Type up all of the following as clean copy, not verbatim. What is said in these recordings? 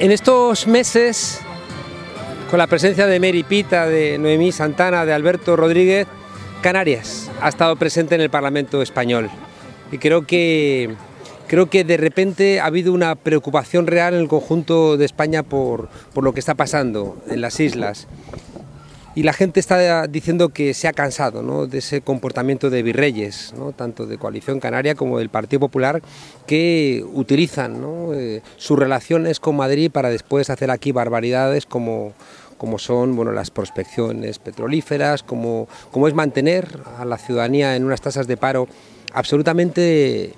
En estos meses, con la presencia de Mary Pita, de Noemí Santana, de Alberto Rodríguez, Canarias ha estado presente en el Parlamento español. Y creo que de repente ha habido una preocupación real en el conjunto de España por lo que está pasando en las islas. Y la gente está diciendo que se ha cansado, ¿no?, de ese comportamiento de virreyes, ¿no?, tanto de Coalición Canaria como del Partido Popular, que utilizan, ¿no?, sus relaciones con Madrid para después hacer aquí barbaridades como son, bueno, las prospecciones petrolíferas, como es mantener a la ciudadanía en unas tasas de paro absolutamente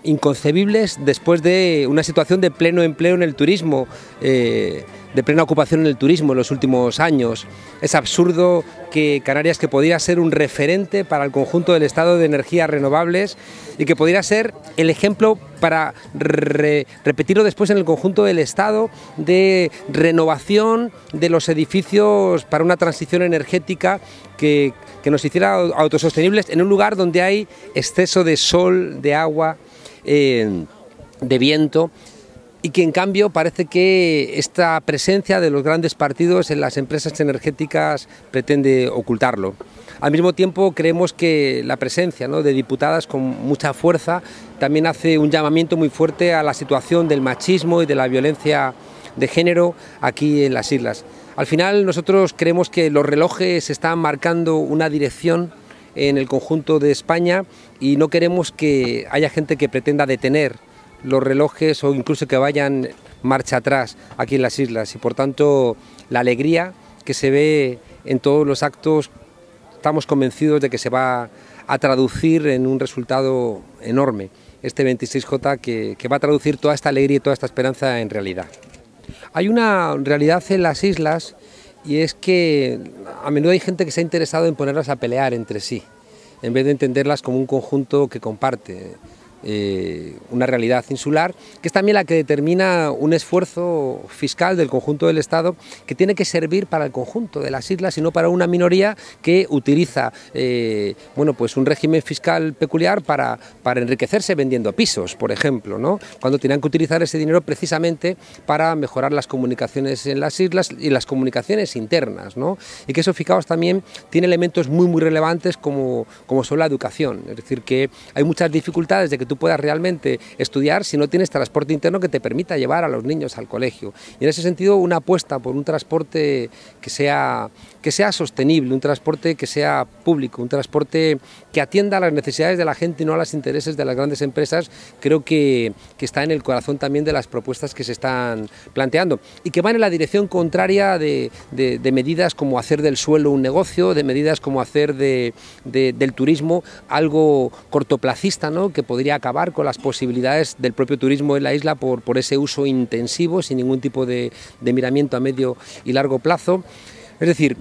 inconcebibles después de una situación de pleno empleo en el turismo, de plena ocupación en el turismo en los últimos años. Es absurdo que Canarias, que podría ser un referente para el conjunto del Estado de energías renovables y que podría ser el ejemplo para repetirlo después en el conjunto del Estado de renovación de los edificios para una transición energética que nos hiciera autosostenibles en un lugar donde hay exceso de sol, de agua, de viento, y que en cambio parece que esta presencia de los grandes partidos en las empresas energéticas pretende ocultarlo. Al mismo tiempo creemos que la presencia, ¿no?, de diputadas con mucha fuerza también hace un llamamiento muy fuerte a la situación del machismo y de la violencia de género aquí en las islas. Al final nosotros creemos que los relojes están marcando una dirección en el conjunto de España y no queremos que haya gente que pretenda detener los relojes o incluso que vayan marcha atrás aquí en las islas, y por tanto la alegría que se ve en todos los actos estamos convencidos de que se va a traducir en un resultado enorme, este 26J, que va a traducir toda esta alegría y toda esta esperanza en realidad. Hay una realidad en las islas, y es que a menudo hay gente que se ha interesado en ponerlas a pelear entre sí, en vez de entenderlas como un conjunto que comparte una realidad insular, que es también la que determina un esfuerzo fiscal del conjunto del Estado que tiene que servir para el conjunto de las islas y no para una minoría que utiliza bueno, pues un régimen fiscal peculiar para enriquecerse vendiendo pisos, por ejemplo, ¿no?, cuando tenían que utilizar ese dinero precisamente para mejorar las comunicaciones en las islas y las comunicaciones internas, ¿no?, y que eso, fijaos, también tiene elementos muy relevantes como son la educación, es decir, que hay muchas dificultades de que tú puedas realmente estudiar si no tienes transporte interno que te permita llevar a los niños al colegio. Y en ese sentido, una apuesta por un transporte que sea sostenible, un transporte que sea público, un transporte que atienda a las necesidades de la gente y no a los intereses de las grandes empresas, creo que está en el corazón también de las propuestas que se están planteando y que van en la dirección contraria de medidas como hacer del suelo un negocio, de medidas como hacer del turismo algo cortoplacista, ¿no?, que podría acabar con las posibilidades del propio turismo en la isla por ese uso intensivo, sin ningún tipo de miramiento a medio y largo plazo. Es decir,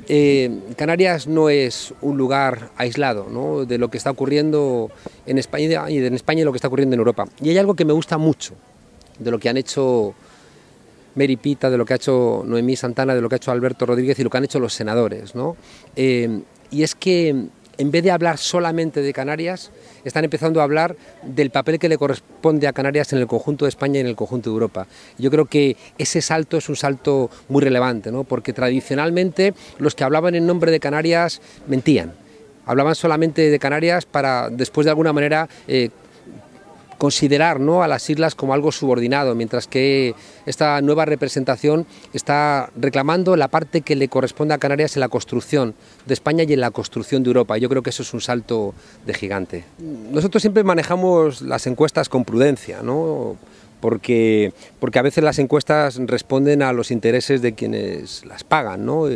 Canarias no es un lugar aislado, ¿no?, de lo que está ocurriendo en España y lo que está ocurriendo en Europa. Y hay algo que me gusta mucho de lo que han hecho Mary Pita, de lo que ha hecho Noemí Santana, de lo que ha hecho Alberto Rodríguez y lo que han hecho los senadores, ¿no? Y es que en vez de hablar solamente de Canarias, están empezando a hablar del papel que le corresponde a Canarias en el conjunto de España y en el conjunto de Europa. Yo creo que ese salto es un salto muy relevante, ¿no?, porque tradicionalmente los que hablaban en nombre de Canarias mentían. Hablaban solamente de Canarias para después de alguna manera considerar, ¿no?, a las islas como algo subordinado, mientras que esta nueva representación está reclamando la parte que le corresponde a Canarias en la construcción de España y en la construcción de Europa. Yo creo que eso es un salto de gigante. Nosotros siempre manejamos las encuestas con prudencia, ¿no?, porque a veces las encuestas responden a los intereses de quienes las pagan, ¿no?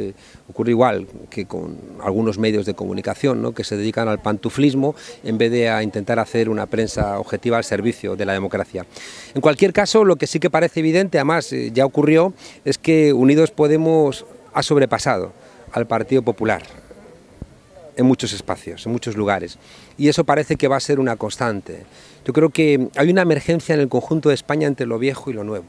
Ocurre igual que con algunos medios de comunicación, ¿no?, que se dedican al pantuflismo en vez de a intentar hacer una prensa objetiva al servicio de la democracia. En cualquier caso, lo que sí que parece evidente, además ya ocurrió, es que Unidos Podemos ha sobrepasado al Partido Popular en muchos espacios, en muchos lugares, y eso parece que va a ser una constante. Yo creo que hay una emergencia en el conjunto de España entre lo viejo y lo nuevo.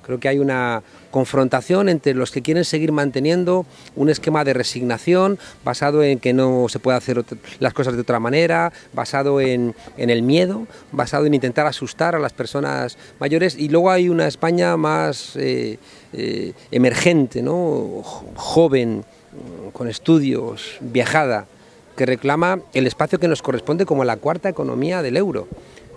Creo que hay una confrontación entre los que quieren seguir manteniendo un esquema de resignación basado en que no se puede hacer las cosas de otra manera, basado en el miedo, basado en intentar asustar a las personas mayores, y luego hay una España más emergente, ¿no? Joven, con estudios, viajada, que reclama el espacio que nos corresponde como la cuarta economía del euro,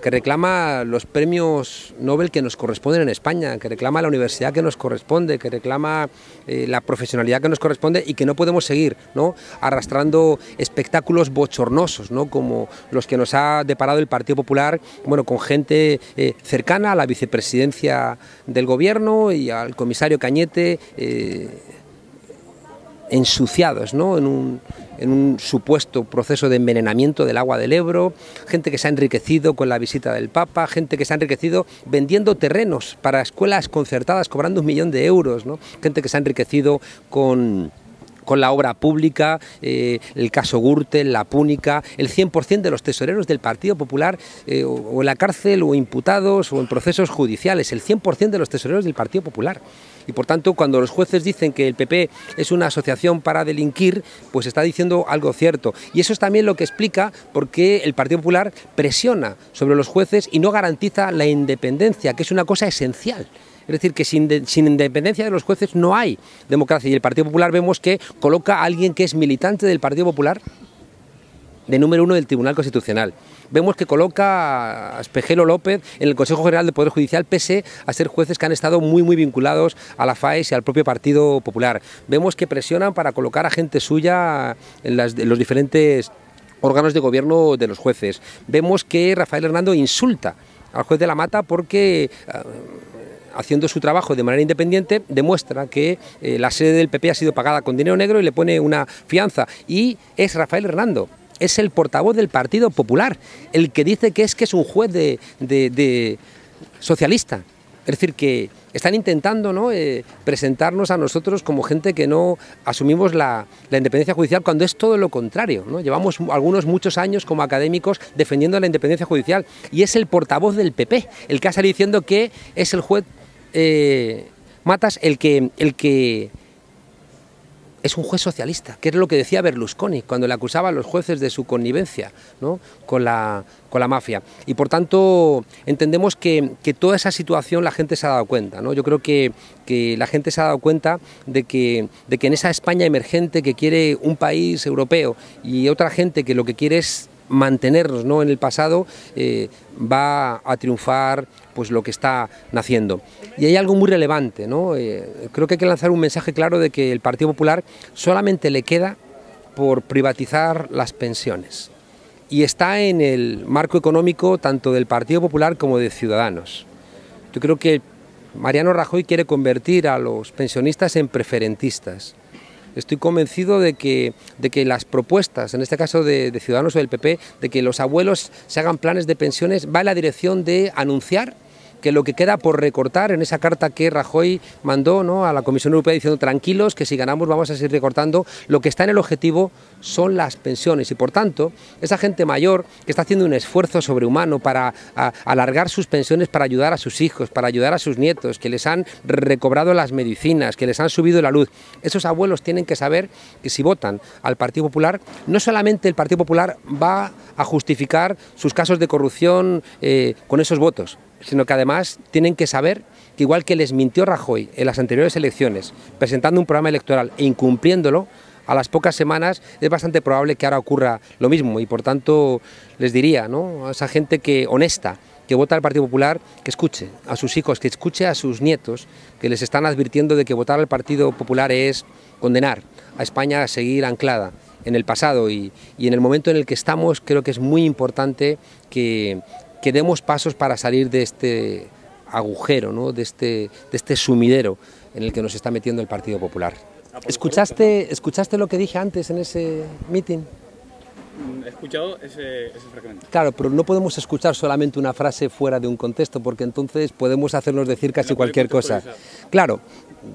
que reclama los premios Nobel que nos corresponden en España, que reclama la universidad que nos corresponde, que reclama la profesionalidad que nos corresponde, y que no podemos seguir, ¿no?, arrastrando espectáculos bochornosos, ¿no?, como los que nos ha deparado el Partido Popular, bueno, con gente cercana a la vicepresidencia del Gobierno y al comisario Cañete, ensuciados, ¿no?, en un supuesto proceso de envenenamiento del agua del Ebro, gente que se ha enriquecido con la visita del Papa, gente que se ha enriquecido vendiendo terrenos para escuelas concertadas cobrando 1 millón de euros, ¿no?, gente que se ha enriquecido con la obra pública, el caso Gürtel, la Púnica, el 100% de los tesoreros del Partido Popular o en la cárcel o imputados o en procesos judiciales, el 100% de los tesoreros del Partido Popular. Y por tanto, cuando los jueces dicen que el PP es una asociación para delinquir, pues está diciendo algo cierto. Y eso es también lo que explica por qué el Partido Popular presiona sobre los jueces y no garantiza la independencia, que es una cosa esencial. Es decir, que sin independencia de los jueces no hay democracia, y el Partido Popular vemos que coloca a alguien que es militante del Partido Popular de número 1 del Tribunal Constitucional. Vemos que coloca a Espejelo López en el Consejo General del Poder Judicial, pese a ser jueces que han estado muy vinculados a la FAES y al propio Partido Popular. Vemos que presionan para colocar a gente suya en los diferentes órganos de gobierno de los jueces. Vemos que Rafael Hernando insulta al juez de la Mata porque, haciendo su trabajo de manera independiente, demuestra que la sede del PP ha sido pagada con dinero negro y le pone una fianza. Y es Rafael Hernando, es el portavoz del Partido Popular, el que dice que es un juez de socialista. Es decir, que están intentando, ¿no?, presentarnos a nosotros como gente que no asumimos la independencia judicial, cuando es todo lo contrario, ¿no? Llevamos muchos años como académicos defendiendo la independencia judicial, y es el portavoz del PP el que ha salido diciendo que es el juez Matas el que es un juez socialista, que es lo que decía Berlusconi cuando le acusaba a los jueces de su connivencia, ¿no?, con la mafia. Y por tanto entendemos que toda esa situación la gente se ha dado cuenta, ¿no? Yo creo que la gente se ha dado cuenta de que en esa España emergente que quiere un país europeo y otra gente que lo que quiere es mantenernos, ¿no?, en el pasado, va a triunfar pues lo que está naciendo. Y hay algo muy relevante, ¿no? Creo que hay que lanzar un mensaje claro de que el Partido Popular solamente le queda por privatizar las pensiones, y está en el marco económico tanto del Partido Popular como de Ciudadanos. Yo creo que Mariano Rajoy quiere convertir a los pensionistas en preferentistas. Estoy convencido de que las propuestas, en este caso de Ciudadanos o del PP, de que los abuelos se hagan planes de pensiones, va en la dirección de anunciar que lo que queda por recortar en esa carta que Rajoy mandó, ¿no?, a la Comisión Europea diciendo tranquilos, que si ganamos vamos a seguir recortando, lo que está en el objetivo son las pensiones. Y por tanto, esa gente mayor que está haciendo un esfuerzo sobrehumano para alargar sus pensiones, para ayudar a sus hijos, para ayudar a sus nietos, que les han recobrado las medicinas, que les han subido la luz, esos abuelos tienen que saber que si votan al Partido Popular, no solamente el Partido Popular va a justificar sus casos de corrupción con esos votos, sino que además tienen que saber que, igual que les mintió Rajoy en las anteriores elecciones, presentando un programa electoral e incumpliéndolo, a las pocas semanas es bastante probable que ahora ocurra lo mismo. Y por tanto les diría, ¿no?, a esa gente honesta que vota al Partido Popular, que escuche a sus hijos, que escuche a sus nietos, que les están advirtiendo de que votar al Partido Popular es condenar a España a seguir anclada en el pasado. Y en el momento en el que estamos, creo que es muy importante que demos pasos para salir de este agujero, ¿no?, de este sumidero en el que nos está metiendo el Partido Popular. ¿Escuchaste lo que dije antes en ese meeting? He escuchado ese fragmento. Claro, pero no podemos escuchar solamente una frase fuera de un contexto, porque entonces podemos hacernos decir casi cualquier cosa. Claro,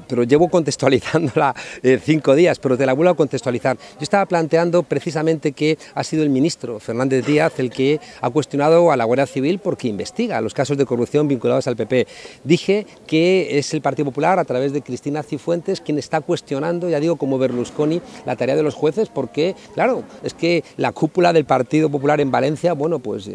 pero llevo contextualizándola 5 días, pero te la vuelvo a contextualizar. Yo estaba planteando precisamente que ha sido el ministro Fernández Díaz el que ha cuestionado a la Guardia Civil porque investiga los casos de corrupción vinculados al PP. Dije que es el Partido Popular, a través de Cristina Cifuentes, quien está cuestionando, ya digo, como Berlusconi, la tarea de los jueces, porque, claro, es que la cúpula del Partido Popular en Valencia, bueno, pues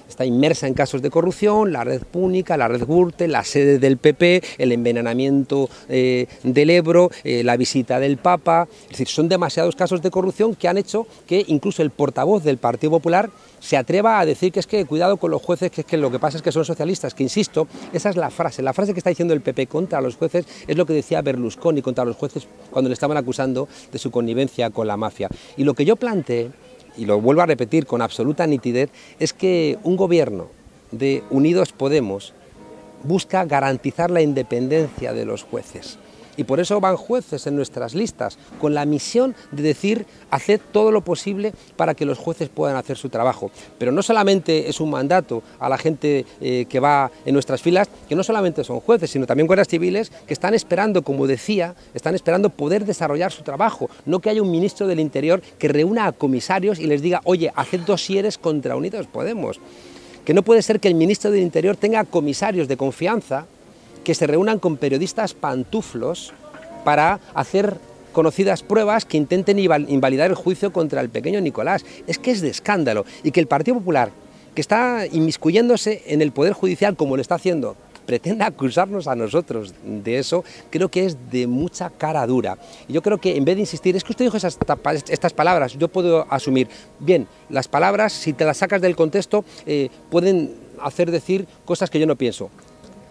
está inmersa en casos de corrupción, la red Púnica, la red Gürtel, la sede del PP, el envenenamiento del Ebro, la visita del Papa. Es decir, son demasiados casos de corrupción que han hecho que incluso el portavoz del Partido Popular se atreva a decir que es que cuidado con los jueces, que es que lo que pasa es que son socialistas, que insisto, esa es la frase que está diciendo el PP contra los jueces es lo que decía Berlusconi contra los jueces cuando le estaban acusando de su connivencia con la mafia. Y lo que yo planteé, y lo vuelvo a repetir con absoluta nitidez, es que un gobierno de Unidos Podemos busca garantizar la independencia de los jueces. Y por eso van jueces en nuestras listas, con la misión de decir, haced todo lo posible para que los jueces puedan hacer su trabajo. Pero no solamente es un mandato a la gente que va en nuestras filas, que no solamente son jueces, sino también guardias civiles que están esperando, como decía, están esperando poder desarrollar su trabajo. No que haya un ministro del Interior que reúna a comisarios y les diga, oye, haced dosieres contra Unidos Podemos. Que no puede ser que el ministro del Interior tenga comisarios de confianza que se reúnan con periodistas pantuflos para hacer conocidas pruebas que intenten invalidar el juicio contra el pequeño Nicolás. Es que es de escándalo. Y que el Partido Popular, que está inmiscuyéndose en el Poder Judicial como lo está haciendo, pretenda acusarnos a nosotros de eso, creo que es de mucha cara dura. Y yo creo que en vez de insistir, es que usted dijo estas palabras, yo puedo asumir, bien, las palabras, si te las sacas del contexto, pueden hacer decir cosas que yo no pienso.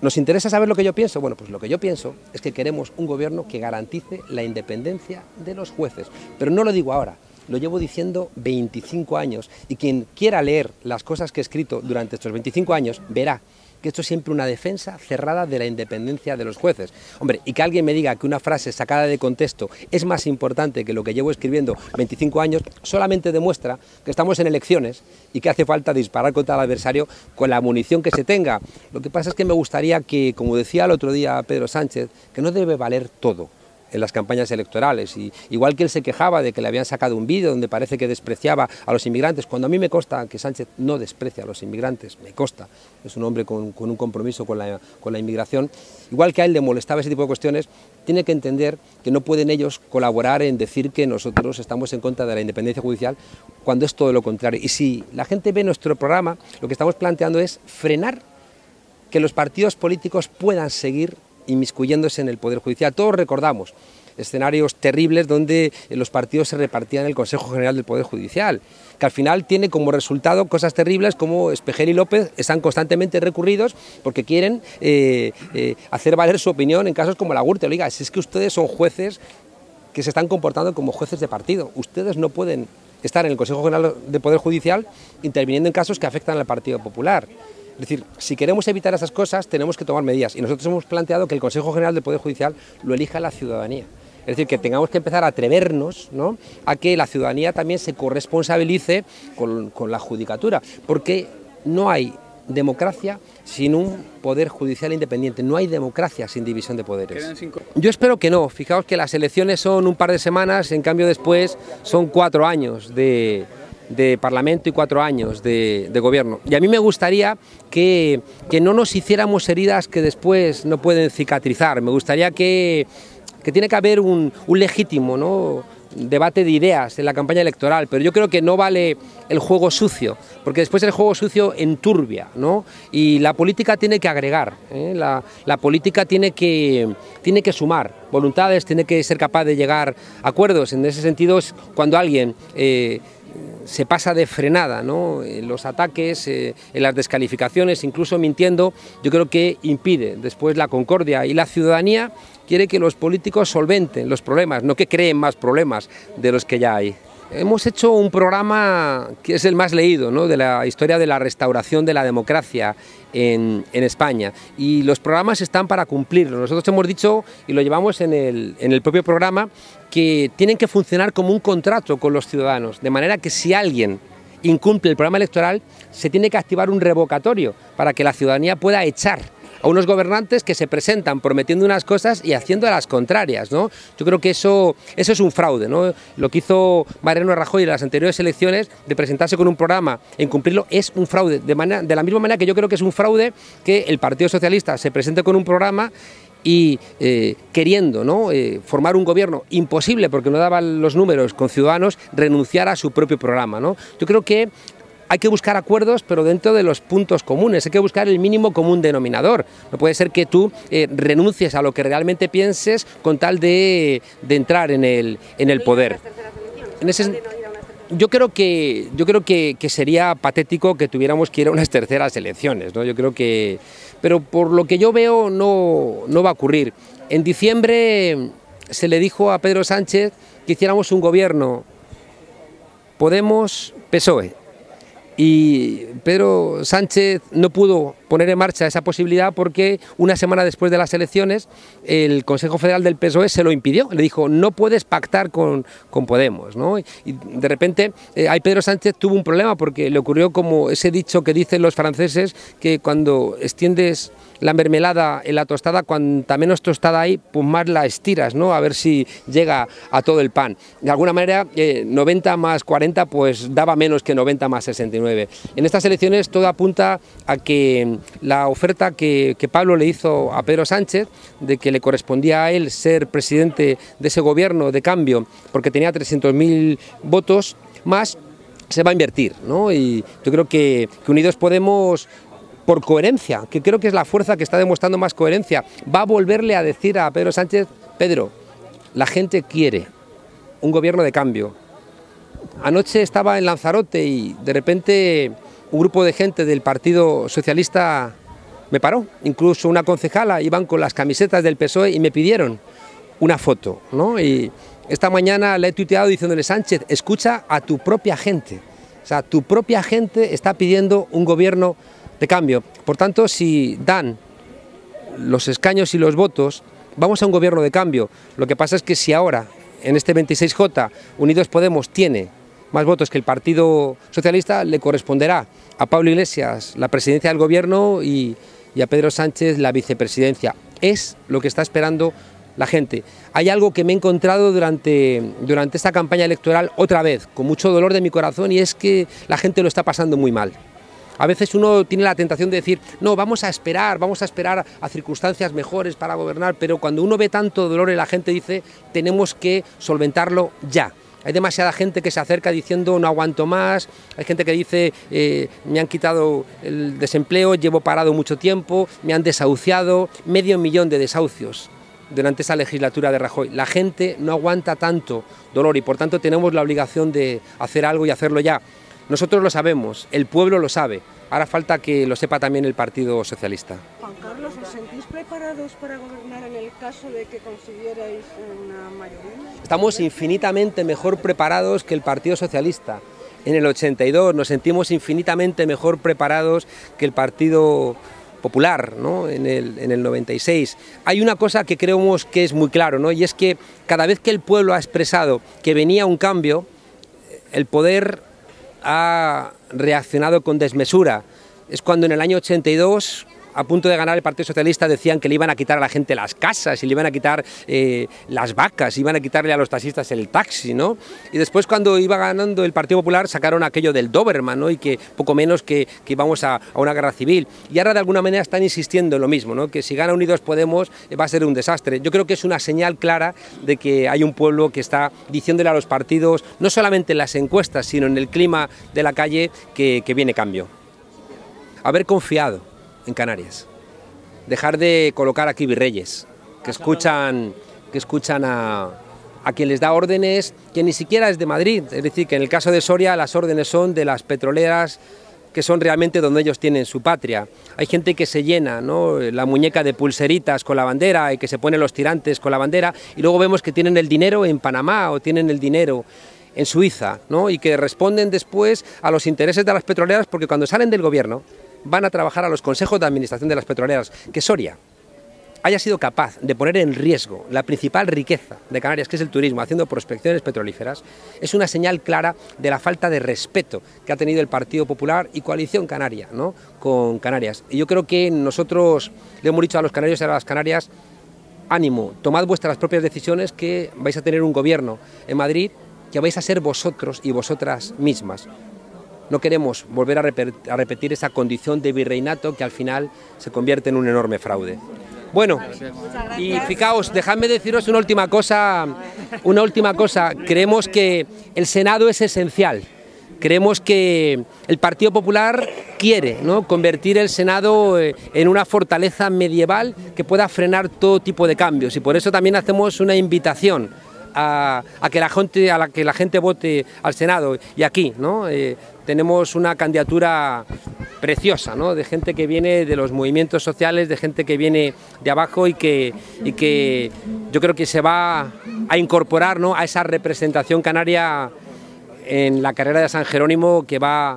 ¿Nos interesa saber lo que yo pienso? Bueno, pues lo que yo pienso es que queremos un gobierno que garantice la independencia de los jueces. Pero no lo digo ahora, lo llevo diciendo 25 años. Y quien quiera leer las cosas que he escrito durante estos 25 años, verá que esto es siempre una defensa cerrada de la independencia de los jueces. Hombre, y que alguien me diga que una frase sacada de contexto es más importante que lo que llevo escribiendo 25 años, solamente demuestra que estamos en elecciones y que hace falta disparar contra el adversario con la munición que se tenga. Lo que pasa es que me gustaría que, como decía el otro día Pedro Sánchez, que no debe valer todo en las campañas electorales, y igual que él se quejaba de que le habían sacado un vídeo donde parece que despreciaba a los inmigrantes, cuando a mí me consta que Sánchez no desprecia a los inmigrantes, me consta, es un hombre con un compromiso con la inmigración, igual que a él le molestaba ese tipo de cuestiones, tiene que entender que no pueden ellos colaborar en decir que nosotros estamos en contra de la independencia judicial cuando es todo lo contrario. Y si la gente ve nuestro programa, lo que estamos planteando es frenar que los partidos políticos puedan seguir inmiscuyéndose en el Poder Judicial. Todos recordamos escenarios terribles donde los partidos se repartían el Consejo General del Poder Judicial, que al final tiene como resultado cosas terribles como Espejel y López están constantemente recurridos porque quieren hacer valer su opinión en casos como la Gürtel. Oiga, si es que ustedes son jueces que se están comportando como jueces de partido, ustedes no pueden estar en el Consejo General del Poder Judicial interviniendo en casos que afectan al Partido Popular. Es decir, si queremos evitar esas cosas, tenemos que tomar medidas. Y nosotros hemos planteado que el Consejo General del Poder Judicial lo elija la ciudadanía. Es decir, que tengamos que empezar a atrevernos, ¿no?, a que la ciudadanía también se corresponsabilice con la judicatura. Porque no hay democracia sin un poder judicial independiente, no hay democracia sin división de poderes. Yo espero que no. Fijaos que las elecciones son un par de semanas, en cambio después son 4 años de Parlamento y 4 años de gobierno. Y a mí me gustaría que no nos hiciéramos heridas que después no pueden cicatrizar. Me gustaría que tiene que haber un legítimo, ¿no?, debate de ideas en la campaña electoral, pero yo creo que no vale el juego sucio, porque después el juego sucio enturbia, ¿no? Y la política tiene que agregar, la política tiene que sumar voluntades, tiene que ser capaz de llegar a acuerdos. En ese sentido es cuando alguien se pasa de frenada, ¿no?, en los ataques, en las descalificaciones, incluso mintiendo, yo creo que impide después la concordia, y la ciudadanía quiere que los políticos solventen los problemas, no que creen más problemas de los que ya hay. Hemos hecho un programa que es el más leído, ¿no?, de la historia de la restauración de la democracia en España, y los programas están para cumplirlo. Nosotros hemos dicho, y lo llevamos en el propio programa, que tienen que funcionar como un contrato con los ciudadanos, de manera que si alguien incumple el programa electoral, se tiene que activar un revocatorio para que la ciudadanía pueda echar a unos gobernantes que se presentan prometiendo unas cosas y haciendo las contrarias, ¿no? Yo creo que eso es un fraude, ¿no? Lo que hizo Mariano Rajoy en las anteriores elecciones, de presentarse con un programa e incumplirlo, es un fraude. De la misma manera que yo creo que es un fraude que el Partido Socialista se presente con un programa y queriendo, ¿no?, formar un gobierno imposible porque no daban los números con Ciudadanos, renunciar a su propio programa, ¿no? Yo creo que hay que buscar acuerdos, pero dentro de los puntos comunes, hay que buscar el mínimo común denominador. No puede ser que tú renuncies a lo que realmente pienses con tal de entrar en el poder. Yo creo que sería patético que tuviéramos que ir a unas terceras elecciones, ¿no? Yo creo que, pero por lo que yo veo no va a ocurrir. En diciembre se le dijo a Pedro Sánchez que hiciéramos un gobierno Podemos-PSOE. Y Pedro Sánchez no pudo poner en marcha esa posibilidad porque una semana después de las elecciones el Consejo Federal del PSOE se lo impidió, le dijo no puedes pactar con Podemos, ¿no? Y de repente ahí Pedro Sánchez tuvo un problema porque le ocurrió como ese dicho que dicen los franceses, que cuando extiendes la mermelada en la tostada, cuanta menos tostada hay, pues más la estiras, ¿no?, a ver si llega a todo el pan. De alguna manera 90 más 40 pues daba menos que 90 más 69. En estas elecciones todo apunta a que la oferta que Pablo le hizo a Pedro Sánchez, de que le correspondía a él ser presidente de ese gobierno de cambio, porque tenía 300.000 votos más, se va a invertir, ¿no? Y yo creo que Unidos Podemos, por coherencia, que creo que es la fuerza que está demostrando más coherencia, va a volverle a decir a Pedro Sánchez: Pedro, la gente quiere un gobierno de cambio. Anoche estaba en Lanzarote y de repente un grupo de gente del Partido Socialista me paró, incluso una concejala, iban con las camisetas del PSOE y me pidieron una foto, ¿no? Y esta mañana le he tuiteado diciéndole: Sánchez, escucha a tu propia gente, o sea, tu propia gente está pidiendo un gobierno de cambio. Por tanto, si dan los escaños y los votos, vamos a un gobierno de cambio. Lo que pasa es que si ahora, en este 26J, Unidos Podemos tiene más votos que el Partido Socialista, le corresponderá a Pablo Iglesias la presidencia del gobierno y a Pedro Sánchez la vicepresidencia. Es lo que está esperando la gente. Hay algo que me he encontrado durante esta campaña electoral otra vez, con mucho dolor de mi corazón, y es que la gente lo está pasando muy mal. A veces uno tiene la tentación de decir, no, vamos a esperar a circunstancias mejores para gobernar, pero cuando uno ve tanto dolor en la gente dice, tenemos que solventarlo ya. Hay demasiada gente que se acerca diciendo no aguanto más, hay gente que dice me han quitado el desempleo, llevo parado mucho tiempo, me han desahuciado, 500 000 de desahucios durante esa legislatura de Rajoy. La gente no aguanta tanto dolor y por tanto tenemos la obligación de hacer algo y hacerlo ya. Nosotros lo sabemos, el pueblo lo sabe, ahora falta que lo sepa también el Partido Socialista. Juan Carlos, ¿os sentís preparados para gobernar en el caso de que consiguierais una mayoría? Estamos infinitamente mejor preparados que el Partido Socialista. En el 82 nos sentimos infinitamente mejor preparados que el Partido Popular, ¿no?, en el 96. Hay una cosa que creemos que es muy claro, ¿no?, y es que cada vez que el pueblo ha expresado que venía un cambio, el poder ha reaccionado con desmesura. Es cuando en el año 82, a punto de ganar el Partido Socialista, decían que le iban a quitar a la gente las casas y le iban a quitar las vacas, iban a quitarle a los taxistas el taxi, ¿no? Y después, cuando iba ganando el Partido Popular, sacaron aquello del Doberman, ¿no?, y que poco menos que íbamos a una guerra civil. Y ahora de alguna manera están insistiendo en lo mismo, ¿no?, que si gana Unidos Podemos va a ser un desastre. Yo creo que es una señal clara de que hay un pueblo que está diciéndole a los partidos, no solamente en las encuestas, sino en el clima de la calle, que viene cambio. Haber confiado en Canarias, dejar de colocar aquí virreyes que escuchan a quien les da órdenes, que ni siquiera es de Madrid. Es decir, que en el caso de Soria las órdenes son de las petroleras, que son realmente donde ellos tienen su patria. Hay gente que se llena, ¿no?, la muñeca de pulseritas con la bandera y que se pone los tirantes con la bandera, y luego vemos que tienen el dinero en Panamá o tienen el dinero en Suiza, ¿no?, y que responden después a los intereses de las petroleras, porque cuando salen del gobierno van a trabajar a los consejos de administración de las petroleras, que Soria haya sido capaz de poner en riesgo la principal riqueza de Canarias, que es el turismo, haciendo prospecciones petrolíferas, es una señal clara de la falta de respeto que ha tenido el Partido Popular y Coalición Canaria, ¿no?, con Canarias. Y yo creo que nosotros le hemos dicho a los canarios y a las canarias: ánimo, tomad vuestras propias decisiones, que vais a tener un gobierno en Madrid que vais a ser vosotros y vosotras mismas. No queremos volver a repetir esa condición de virreinato que al final se convierte en un enorme fraude. Bueno, y fijaos, dejadme deciros una última cosa. Creemos que el Senado es esencial. Creemos que el Partido Popular quiere, ¿no?, convertir el Senado en una fortaleza medieval que pueda frenar todo tipo de cambios, y por eso también hacemos una invitación a que la gente vote al Senado. Y aquí, ¿no?, tenemos una candidatura preciosa, ¿no?, de gente que viene de los movimientos sociales, de gente que viene de abajo y que yo creo que se va a incorporar, ¿no?, a esa representación canaria en la carrera de San Jerónimo, que va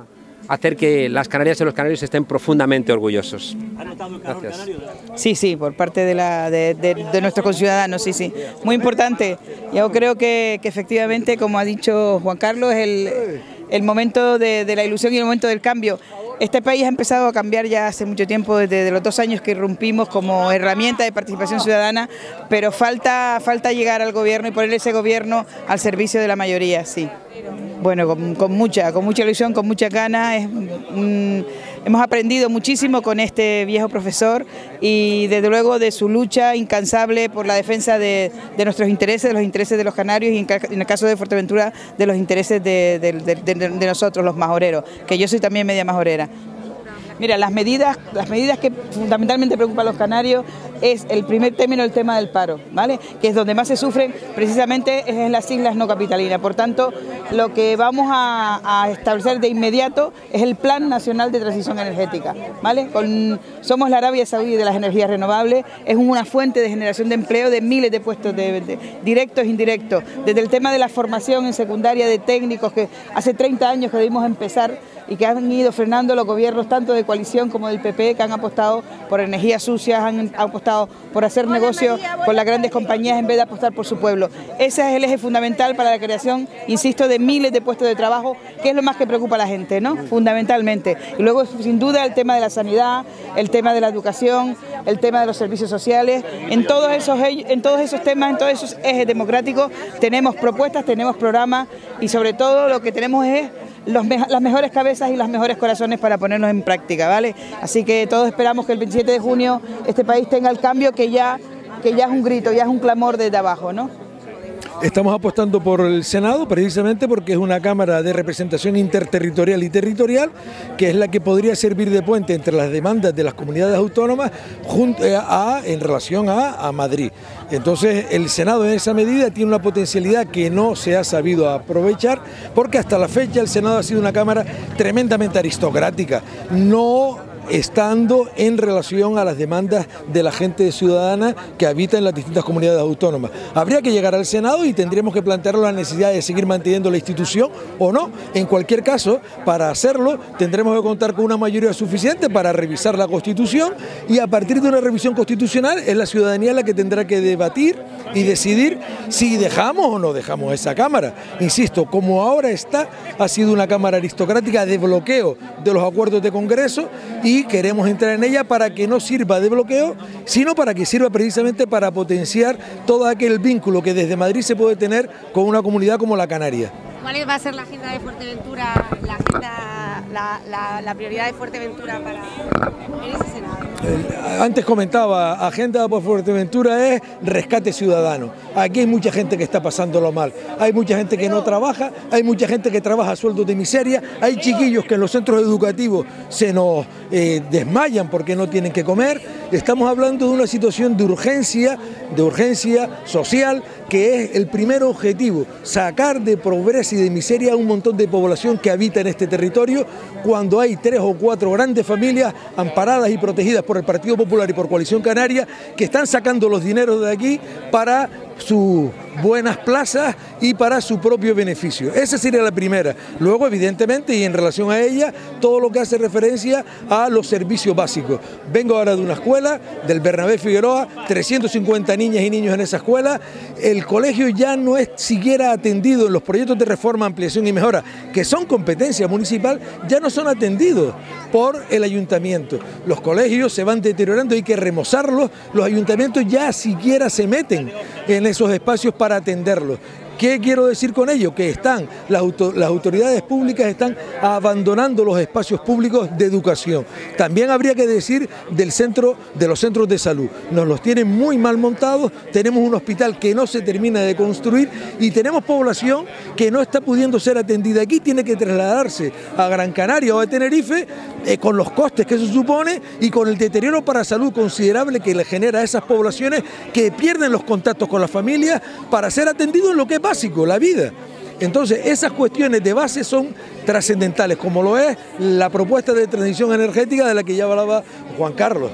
a hacer que las canarias y los canarios estén profundamente orgullosos. ¿Ha notado el calor canario? Sí, por parte de nuestros conciudadanos, sí. Muy importante. Yo creo que efectivamente, como ha dicho Juan Carlos, es el momento de la ilusión y el momento del cambio. Este país ha empezado a cambiar ya hace mucho tiempo, desde los 2 años que irrumpimos como herramienta de participación ciudadana, pero falta llegar al gobierno y poner ese gobierno al servicio de la mayoría, sí. Bueno, con mucha ilusión, con muchas ganas. Hemos aprendido muchísimo con este viejo profesor y desde luego de su lucha incansable por la defensa de nuestros intereses, de los intereses de los canarios, y en el caso de Fuerteventura de los intereses de nosotros, los majoreros, que yo soy también media majorera. Mira, las medidas que fundamentalmente preocupan a los canarios es el primer término, el tema del paro, ¿vale?, que es donde más se sufren, precisamente es en las islas no capitalinas. Por tanto, lo que vamos a establecer de inmediato es el Plan Nacional de Transición Energética, ¿vale? Somos la Arabia Saudí de las energías renovables, es una fuente de generación de empleo de miles de puestos directos e indirectos, desde el tema de la formación en secundaria de técnicos, que hace 30 años que debimos empezar y que han ido frenando los gobiernos tanto de coalición como del PP, que han apostado por energías sucias, han apostado por hacer negocio con las grandes compañías en vez de apostar por su pueblo. Ese es el eje fundamental para la creación, insisto, de miles de puestos de trabajo, que es lo más que preocupa a la gente, ¿no?, fundamentalmente. Y luego, sin duda, el tema de la sanidad, el tema de la educación, el tema de los servicios sociales. En todos esos temas, en todos esos ejes democráticos, tenemos propuestas, tenemos programas, y sobre todo lo que tenemos es las mejores cabezas y los mejores corazones para ponernos en práctica, ¿vale? Así que todos esperamos que el 27 de junio este país tenga el cambio que ya es un grito, ya es un clamor desde abajo, ¿no? Estamos apostando por el Senado precisamente porque es una Cámara de representación interterritorial y territorial, que es la que podría servir de puente entre las demandas de las comunidades autónomas en relación a Madrid. Entonces el Senado en esa medida tiene una potencialidad que no se ha sabido aprovechar, porque hasta la fecha el Senado ha sido una Cámara tremendamente aristocrática, no estando en relación a las demandas de la gente ciudadana que habita en las distintas comunidades autónomas. Habría que llegar al Senado y tendríamos que plantear la necesidad de seguir manteniendo la institución o no. En cualquier caso, para hacerlo tendremos que contar con una mayoría suficiente para revisar la Constitución, y a partir de una revisión constitucional es la ciudadanía la que tendrá que debatir y decidir si dejamos o no dejamos esa Cámara. Insisto, como ahora está, ha sido una Cámara aristocrática de bloqueo de los acuerdos de Congreso, y queremos entrar en ella para que no sirva de bloqueo, sino para que sirva precisamente para potenciar todo aquel vínculo que desde Madrid se puede tener con una comunidad como la Canaria. ¿Cuál va a ser la agenda de Fuerteventura, la prioridad de Fuerteventura en ese Senado? Antes comentaba, agenda por Fuerteventura es rescate ciudadano. Aquí hay mucha gente que está pasándolo mal, hay mucha gente que no trabaja, hay mucha gente que trabaja a sueldos de miseria, hay chiquillos que en los centros educativos se nos desmayan porque no tienen que comer. Estamos hablando de una situación de urgencia social, que es el primer objetivo, sacar de pobreza y de miseria a un montón de población que habita en este territorio, cuando hay 3 o 4 grandes familias amparadas y protegidas por el Partido Popular y por Coalición Canaria, que están sacando los dineros de aquí para sus buenas plazas y para su propio beneficio. Esa sería la primera. Luego, evidentemente, y en relación a ella, todo lo que hace referencia a los servicios básicos. Vengo ahora de una escuela, del Bernabé Figueroa, 350 niñas y niños en esa escuela. El colegio ya no es siquiera atendido en los proyectos de reforma, ampliación y mejora, que son competencia municipal, ya no son atendidos por el ayuntamiento. Los colegios se van deteriorando, hay que remozarlos, los ayuntamientos ya siquiera se meten en esos espacios para atenderlos. ¿Qué quiero decir con ello? Que las autoridades públicas están abandonando los espacios públicos de educación. También habría que decir de los centros de salud. Nos los tienen muy mal montados, tenemos un hospital que no se termina de construir y tenemos población que no está pudiendo ser atendida aquí, tiene que trasladarse a Gran Canaria o a Tenerife con los costes que eso supone y con el deterioro para salud considerable que le genera a esas poblaciones que pierden los contactos con la familia para ser atendidos en lo que es básico, la vida. Entonces, esas cuestiones de base son trascendentales, como lo es la propuesta de transición energética de la que ya hablaba Juan Carlos.